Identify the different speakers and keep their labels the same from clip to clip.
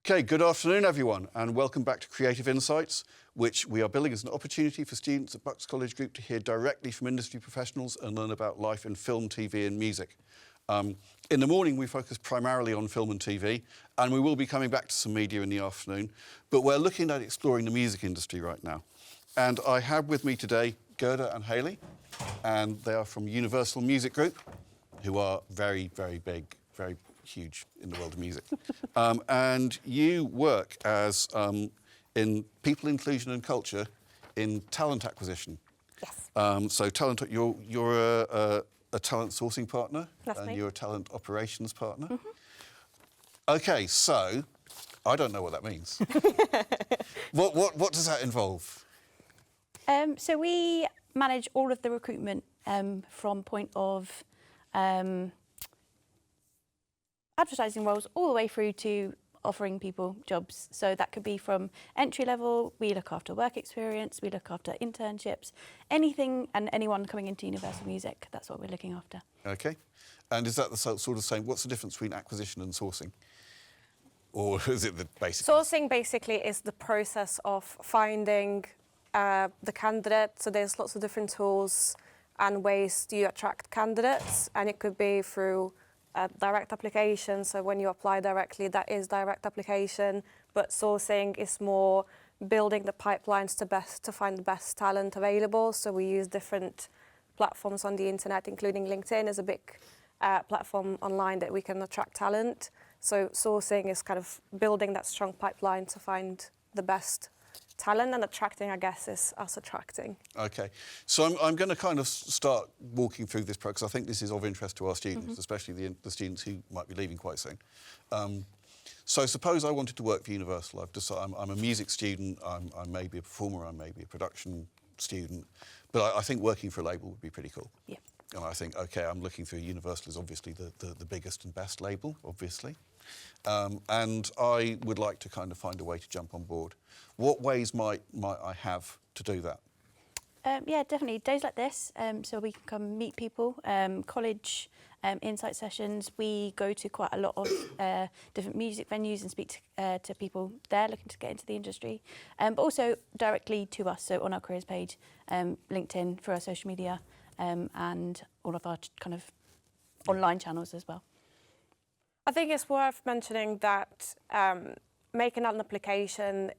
Speaker 1: Okay, good afternoon, everyone, and welcome back to Creative Insights, which we are billing as an opportunity for students at Bucks College Group to hear directly from industry professionals and learn about life in film, TV and music. In the morning, we focus primarily on film and TV, and we will be coming back to some media in the afternoon, but we're looking at exploring the music industry right now. And I have with me today Gerda and Hayley, and they are from Universal Music Group, who are very, very big, very huge in the world of music. And you work as in people inclusion and culture in talent acquisition.
Speaker 2: Yes.
Speaker 1: So talent, you're a talent sourcing partner.
Speaker 2: That's
Speaker 1: and
Speaker 2: me.
Speaker 1: You're a talent operations partner.
Speaker 2: Mm-hmm.
Speaker 1: Okay, so I don't know what that means. What does that involve?
Speaker 2: So we manage all of the recruitment from point of advertising roles all the way through to offering people jobs. So that could be from entry level, we look after work experience, we look after internships, anything and anyone coming into Universal Music, that's what we're looking after.
Speaker 1: Okay. And is that the sort of same, what's the difference between acquisition and sourcing? Or is it the basic?
Speaker 3: Sourcing basically is the process of finding the candidate. So there's lots of different tools and ways to attract candidates, and it could be through direct application. So when you apply directly, that is direct application. But sourcing is more building the pipelines to find the best talent available. So we use different platforms on the internet, including LinkedIn is a big platform online that we can attract talent. So sourcing is kind of building that strong pipeline to find the best talent, and attracting, I guess, is us attracting.
Speaker 1: Okay, so I'm going to kind of start walking through this because I think this is of interest to our students, especially the students who might be leaving quite soon. So suppose I wanted to work for Universal. I've decided I'm a music student, I may be a performer, I may be a production student, but I think working for a label would be pretty cool.
Speaker 2: Yeah.
Speaker 1: And I think, okay, I'm looking through Universal is obviously the biggest and best label, obviously. And I would like to kind of find a way to jump on board. What ways might I have to do that?
Speaker 2: Yeah, definitely. Days like this, so we can come meet people, college insight sessions. We go to quite a lot of different music venues and speak to people there looking to get into the industry, but also directly to us, so on our careers page, LinkedIn, through our social media, and all of our kind of online channels as well.
Speaker 3: I think it's worth mentioning that making an application,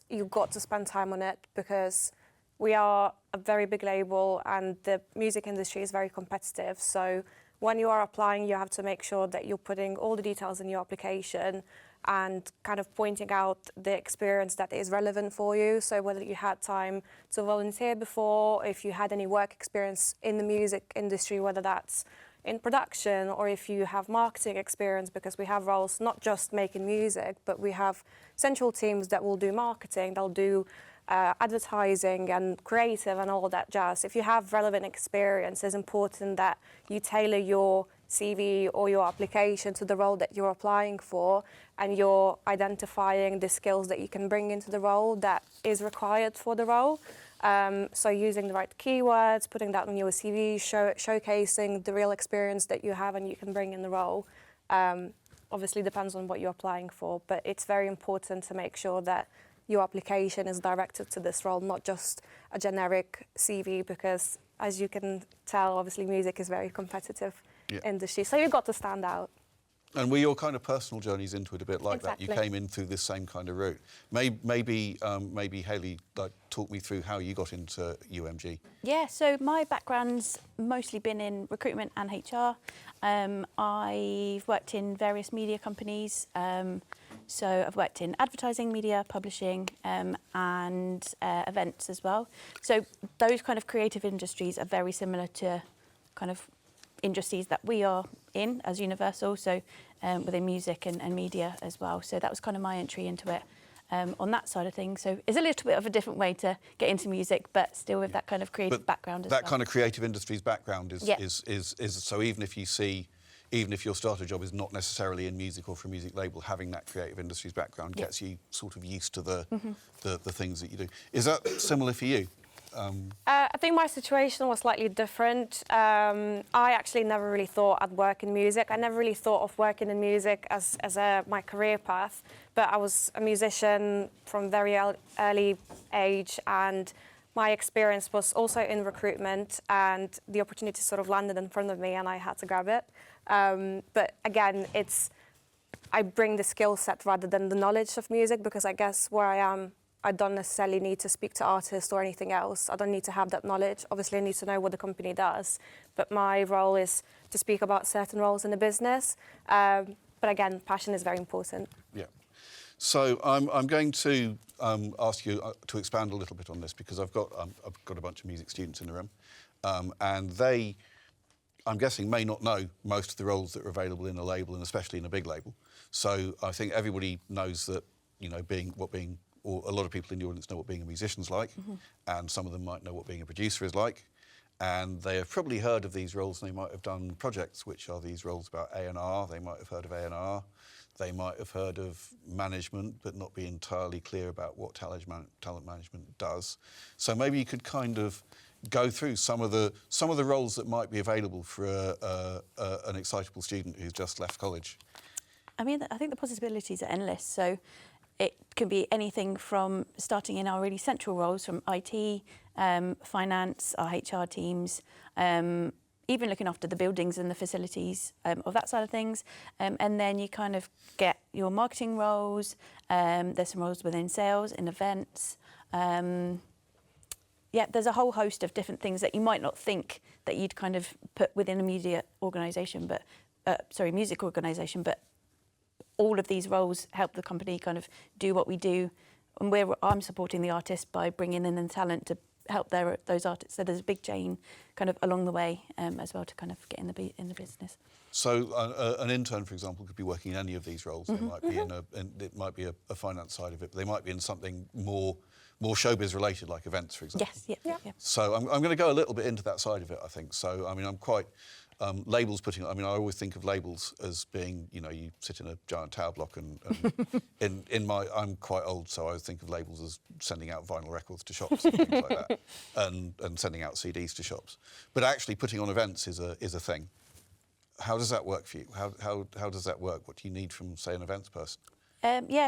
Speaker 3: you've got to spend time on it, because we are a very big label and the music industry is very competitive. So when you are applying, you have to make sure that you're putting all the details in your application and kind of pointing out the experience that is relevant for you. So whether you had time to volunteer before, if you had any work experience in the music industry, whether that's in production, or if you have marketing experience, because we have roles not just making music, but we have central teams that will do marketing, they'll do advertising and creative and all that jazz. If you have relevant experience, it's important that you tailor your CV or your application to the role that you're applying for, and you're identifying the skills that you can bring into the role that is required for the role. So using the right keywords, putting that on your CV, showcasing the real experience that you have and you can bring in the role. Obviously depends on what you're applying for, but it's very important to make sure that your application is directed to this role, not just a generic CV, because as you can tell, obviously music is very competitive industry, so you've got to stand out.
Speaker 1: And were your kind of personal journeys into it a bit like
Speaker 3: Exactly.
Speaker 1: that? You came in through this same kind of route. Maybe Hayley, talk me through how you got into UMG.
Speaker 2: Yeah, so my background's mostly been in recruitment and HR. I've worked in various media companies. So I've worked in advertising, media, publishing, and events as well. So those kind of creative industries are very similar to kind of industries that we are in as Universal, so within music and media as well. So that was kind of my entry into it on that side of things. So it's a little bit of a different way to get into music, but still with that kind of creative background as well.
Speaker 1: That kind of creative industries background is so even if your starter job is not necessarily in music or for a music label, having that creative industries background gets you sort of used to the things that you do. Is that similar for you?
Speaker 3: I think my situation was slightly different. I actually never really thought I'd work in music. I never really thought of working in music as my career path, but I was a musician from very early age, and my experience was also in recruitment, and the opportunity sort of landed in front of me and I had to grab it. But again, I bring the skill set rather than the knowledge of music, because I guess where I am, I don't necessarily need to speak to artists or anything else. I don't need to have that knowledge. Obviously, I need to know what the company does, but my role is to speak about certain roles in the business. But again, passion is very important.
Speaker 1: Yeah. So I'm going to ask you to expand a little bit on this, because I've got a bunch of music students in the room, and they, I'm guessing, may not know most of the roles that are available in a label, and especially in a big label. So I think everybody knows that, you know, or a lot of people in the audience know what being a musician's like, and some of them might know what being a producer is like, and they have probably heard of these roles, and they might have done projects which are these roles about A&R. They might have heard of A&R. They might have heard of management, but not be entirely clear about what talent management does. So maybe you could kind of go through some of the roles that might be available for an excitable student who's just left college.
Speaker 2: I mean, I think the possibilities are endless. So it can be anything from starting in our really central roles, from IT, finance, our HR teams, even looking after the buildings and the facilities of that side of things. And then you kind of get your marketing roles. There's some roles within sales, in events. Yeah, there's a whole host of different things that you might not think that you'd kind of put within a music organisation, but all of these roles help the company kind of do what we do, and I'm supporting the artists by bringing in the talent to help those artists. So there's a big chain kind of along the way as well to kind of get in the business.
Speaker 1: So an intern, for example, could be working in any of these roles. They might be it might be a finance side of it, but they might be in something more showbiz related, like events, for example.
Speaker 2: Yes, yeah.
Speaker 1: So I'm going to go a little bit into that side of it, I think. So I mean, I'm quite labels putting. I mean, I always think of labels as being, you know, you sit in a giant tower block, and I'm quite old, so I always think of labels as sending out vinyl records to shops and things like that, and sending out CDs to shops. But actually, putting on events is a thing. How does that work for you? How does that work? What do you need from, say, an events person?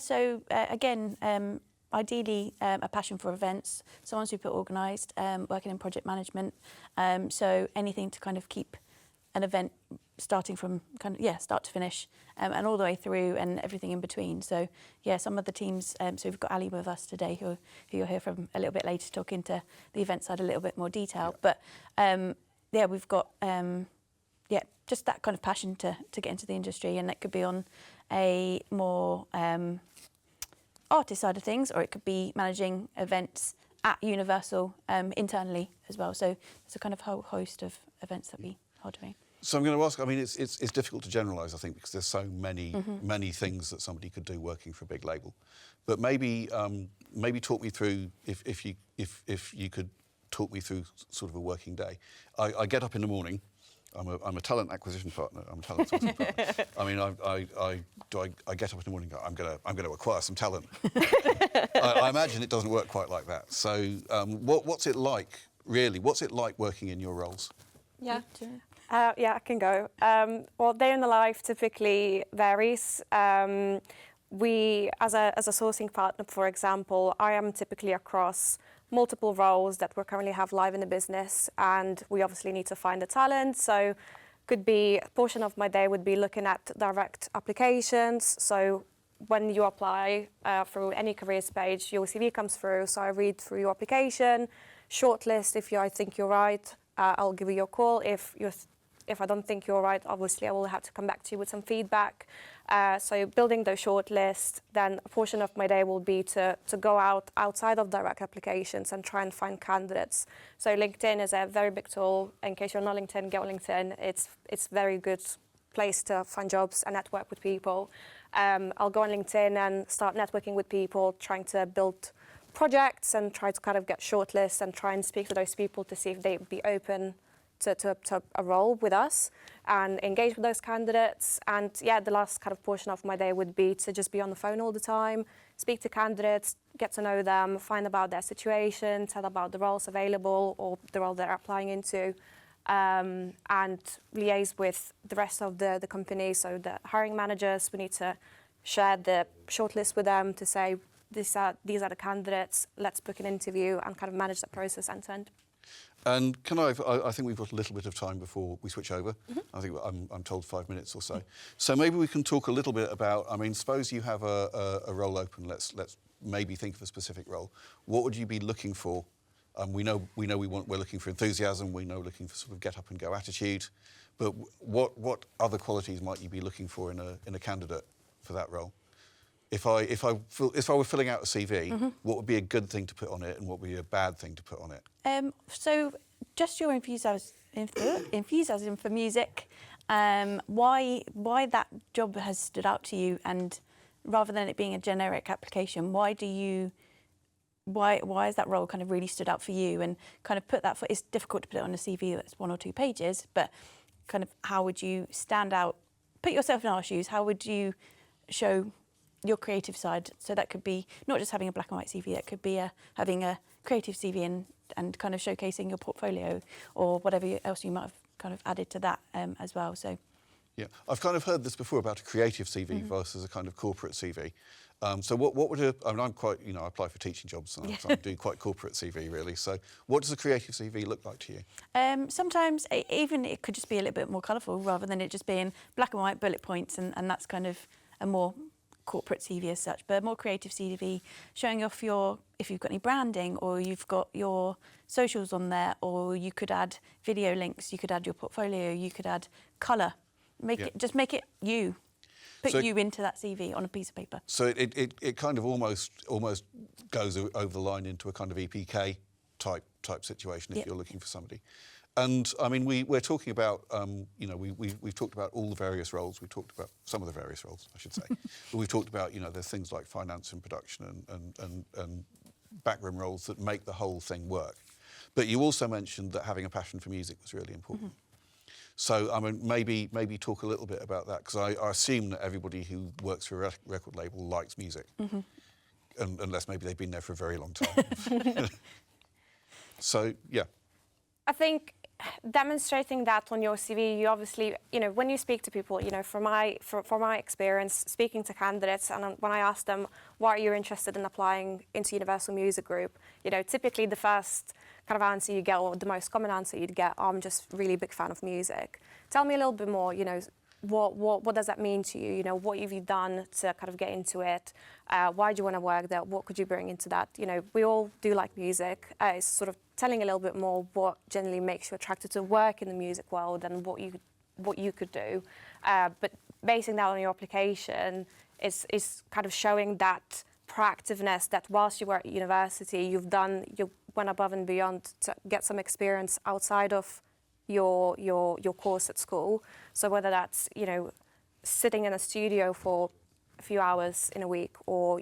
Speaker 2: So again, ideally a passion for events, someone super organised, working in project management. So anything to kind of keep an event starting from start to finish, and all the way through, and everything in between. So some of the teams. So we've got Ali with us today, who you'll hear from a little bit later, talking to the event side a little bit more detail. But we've got just that kind of passion to get into the industry, and that could be on a more artist side of things, or it could be managing events at Universal internally as well. So there's a kind of whole host of events that we are doing.
Speaker 1: So I'm going to ask. I mean, it's difficult to generalise, I think, because there's so many things that somebody could do working for a big label. But maybe talk me through, if you could talk me through sort of a working day. I get up in the morning. I'm a talent acquisition partner. I'm a talent sourcing partner. I mean, I get up in the morning and go, I'm going to acquire some talent. I imagine it doesn't work quite like that. So what's it like, really? What's it like working in your roles?
Speaker 3: Yeah. I can go. Well, day in the life typically varies. We, as a sourcing partner, for example, I am typically across multiple roles that we currently have live in the business, and we obviously need to find the talent. So could be a portion of my day would be looking at direct applications. So when you apply through any careers page, your CV comes through. So I read through your application, shortlist. If I think you're right, I'll give you your call. If I don't think you're right, obviously I will have to come back to you with some feedback. So building those shortlists, then a portion of my day will be to go outside of direct applications and try and find candidates. So LinkedIn is a very big tool. In case you're not LinkedIn, get on LinkedIn. It's a very good place to find jobs and network with people. I'll go on LinkedIn and start networking with people, trying to build projects and try to kind of get shortlists and try and speak to those people to see if they'd be open to a role with us and engage with those candidates. And yeah, the last kind of portion of my day would be to just be on the phone all the time, speak to candidates, get to know them, find about their situation, tell about the roles available or the role they're applying into, and liaise with the rest of the company. So the hiring managers, we need to share the shortlist with them to say, these are the candidates, let's book an interview and kind of manage that process end to end.
Speaker 1: And I think we've got a little bit of time before we switch over. I think I'm told 5 minutes or so. So maybe we can talk a little bit about, I mean, suppose you have a role open, let's maybe think of a specific role. What would you be looking for? We're looking for enthusiasm, we know looking for sort of get up and go attitude, but what other qualities might you be looking for in a candidate for that role? If I were filling out a CV, what would be a good thing to put on it and what would be a bad thing to put on it?
Speaker 2: So just your enthusiasm for music, why that job has stood out to you, and rather than it being a generic application, why has that role kind of really stood out for you, and kind of put that for, it's difficult to put it on a CV that's 1 or 2 pages, but kind of how would you stand out, put yourself in our shoes, how would you show your creative side? So that could be not just having a black and white CV, that could be having a creative CV and kind of showcasing your portfolio or whatever else you might have kind of added to that as well. So,
Speaker 1: yeah, I've kind of heard this before about a creative CV versus a kind of corporate CV. So what would I'm quite, I apply for teaching jobs and I do quite corporate CV really. So what does a creative CV look like to you?
Speaker 2: Sometimes even it could just be a little bit more colourful rather than it just being black and white bullet points, and that's kind of a more corporate CV as such, but a more creative CV showing off if you've got any branding or you've got your socials on there, or you could add video links, you could add your portfolio, you could add colour, make it you. Put you into that CV on a piece of paper.
Speaker 1: So it kind of almost goes over the line into a kind of EPK type situation if you're looking for somebody. And I mean, we're talking about, we've talked about all the various roles. We've talked about some of the various roles, I should say. But we've talked about, there's things like finance and production and backroom roles that make the whole thing work. But you also mentioned that having a passion for music was really important. So, I mean, maybe talk a little bit about that, because I assume that everybody who works for a record label likes music, unless maybe they've been there for a very long time. So, yeah.
Speaker 3: I think demonstrating that on your CV, you obviously, when you speak to people, from my experience speaking to candidates, and when I ask them, why are you interested in applying into Universal Music Group, typically the first kind of answer you get, or the most common answer you'd get, I'm just really a big fan of music. Tell me a little bit more, what does that mean to you? What have you done to kind of get into it? Why do you want to work there? What could you bring into that? We all do like music. It's sort of telling a little bit more what generally makes you attracted to work in the music world and what you could do. But basing that on your application is kind of showing that proactiveness that whilst you were at university, you went above and beyond to get some experience outside of your course at school. So whether that's sitting in a studio for a few hours in a week, or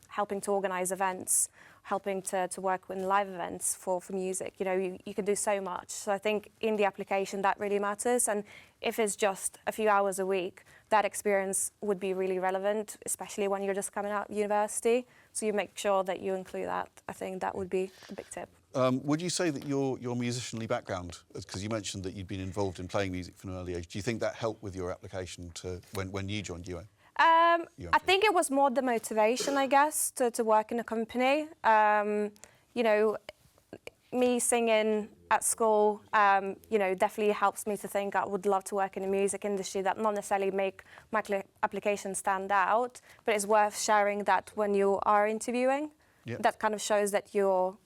Speaker 3: helping to organise events, helping to work in live events for music, you can do so much. So I think in the application that really matters, and if it's just a few hours a week, that experience would be really relevant, especially when you're just coming out of university. So you make sure that you include that. I think that would be a big tip.
Speaker 1: Would you say that your musicianly background, because you mentioned that you'd been involved in playing music from an early age, do you think that helped with your application to when you joined UM?
Speaker 3: I think it was more the motivation, I guess, to work in a company. Me singing at school, definitely helps me to think I would love to work in the music industry. That not necessarily make my application stand out, but it's worth sharing that when you are interviewing. Yep. That kind of shows that you're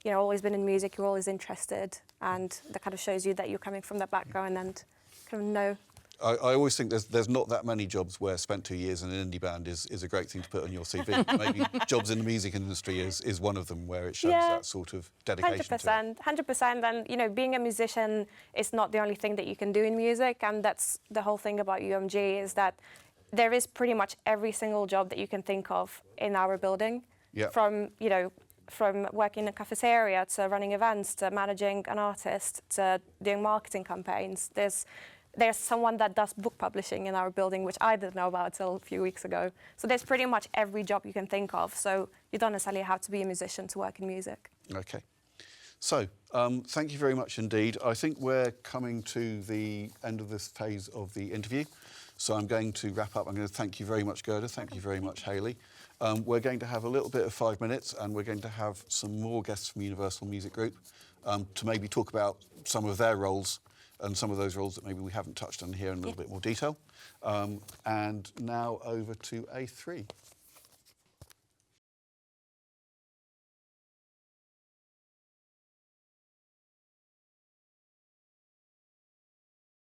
Speaker 3: always been in music, you're always interested, and that kind of shows you that you're coming from that background and kind of know.
Speaker 1: I always think there's not that many jobs where spent 2 years in an indie band is a great thing to put on your CV. Maybe jobs in the music industry is one of them where it shows that sort of dedication
Speaker 3: 100%,
Speaker 1: to it.
Speaker 3: 100%. And, being a musician is not the only thing that you can do in music. And that's the whole thing about UMG, is that there is pretty much every single job that you can think of in our building.
Speaker 1: Yeah.
Speaker 3: From, from working in a cafeteria to running events to managing an artist to doing marketing campaigns. There's someone that does book publishing in our building, which I didn't know about until a few weeks ago. So there's pretty much every job you can think of. So you don't necessarily have to be a musician to work in music.
Speaker 1: Okay. So, thank you very much indeed. I think we're coming to the end of this phase of the interview. So I'm going to wrap up. I'm going to thank you very much, Gerda. Thank you very much, Hayley. We're going to have a little bit of 5 minutes, and we're going to have some more guests from Universal Music Group to maybe talk about some of their roles and some of those roles that maybe we haven't touched on here in a little bit more detail. And now over to A3.